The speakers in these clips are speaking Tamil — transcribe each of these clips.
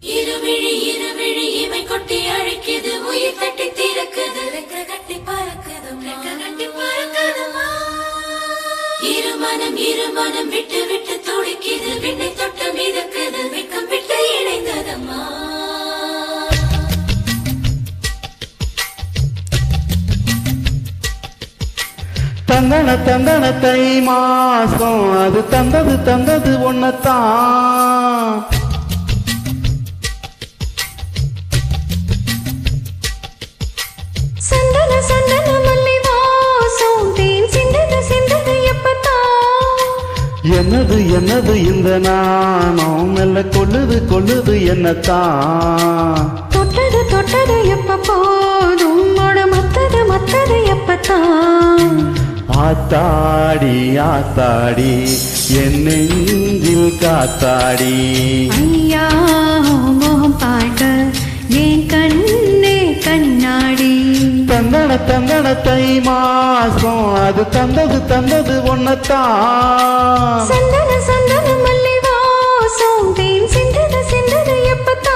இருவிழி இருவிழி இமை கொட்டி அழைக்குது, உயிர் தட்டி திறக்குது, ரெக்க கட்டி பறக்குது, ரெக்க கட்டி பறக்குதுமா. இருமனம் விட்டு விட்டு துடிக்குது, விண்ணை தொட்டு மிதக்குது, வெக்கம் விட்டு இணைந்ததம்மா. தந்தன தந்தன தை மாசம் அது தந்தது ஒன்னத்தான். சந்தன சந்தன மல்லி வாசம் தேன் சிந்தது சிந்தது எப்பத்தான். என்னது இந்த நாணம் மெல்ல கொள்ளுது என்னத்தான். தொட்டது எப்ப போதும் மத்தது எப்பத்தான். ஆத்தாடி என் நெஞ்சில் காத்தாடி. ஐயா மோகம் பாட்ட என் கண்ணே கண்ணாடி. தந்தன தை மாசம் அது தந்தது ஒன்னத்தான். சந்தன சந்தன மல்லி வாசம் தேன் சிந்தது சிந்தது எப்பத்தான்.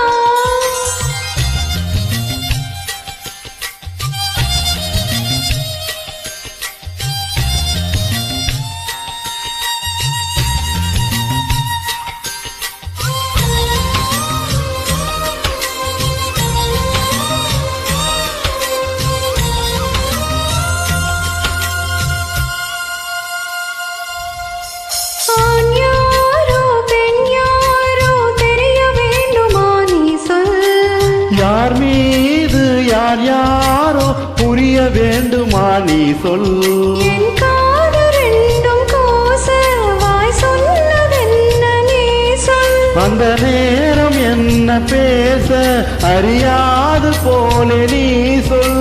யார் மீது யாரோ புரிய வேண்டுமா நீ சொல். என் காது ரெண்டும் கோச வாய் சொன்னதென்ன நீ சொல். அந்த நேரம் என்ன பேச அறியாது போல நீ சொல்.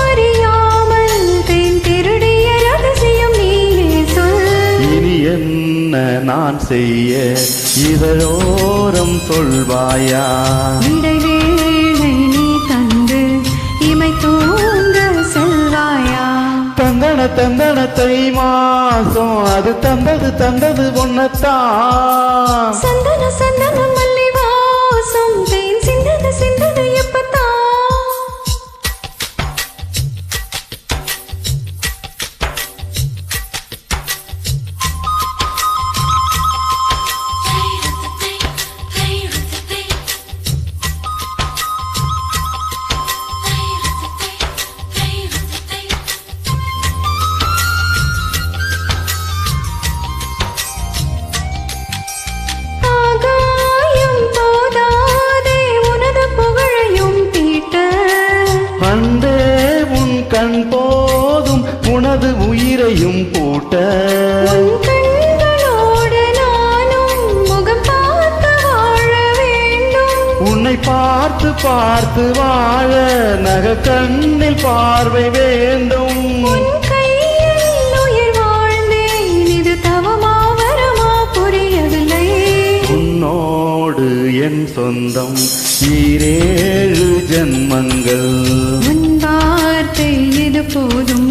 அறியாமல் தேன் திருடிய ரகசியம் நீயே சொல். இனி என்ன நான் செய்ய இதழோரம் சொல்வாயா. இடைவேளை நீ தந்து இமை தூங்க செல்வாயா. தந்தன தை மாசம் அது தந்தது ஒன்னத்தான். சந்தன சந்தன மல்லி வாசம் தேன் சிந்தது எப்பத்தான். அண்டே உன் கண் போதும் உனது உயிரையும் பூட்ட. கண்களோடு நானும் முகம் பார்த்து வாழ வேண்டும். உன்னை பார்த்து வாழ நக கண்ணில் பார்வை வேண்டும். உன் கையில் உயிர் வாழ்ந்தேன், இது தவமா வரமா புரியவில்லை. உன்னோடு என் சொந்தம் ஈரேழு ஜன்மங்கள். உன் வார்த்தை இது போதும்,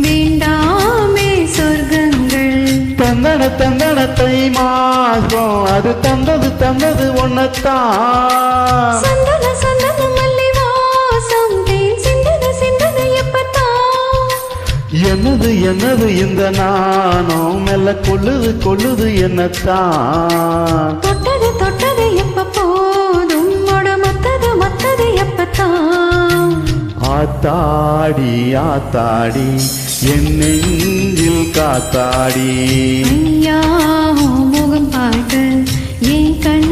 வேண்டாமே சொர்க்கங்கள். தந்தன தை மாசம் அது தந்தது ஒன்னத்தான். சந்தன சந்தன மல்லி வாசம் தேன் சிந்தது எப்பத்தான். என்னது இந்த நாணம் மெல்ல கொள்ளுது என்னத்தான். தொட்டது எப்ப போதும் மத்தது எப்பத்தான். ஆத்தாடி என் நெஞ்சில் காத்தாடி. ஐயா முகம் பார்க்க என் கண்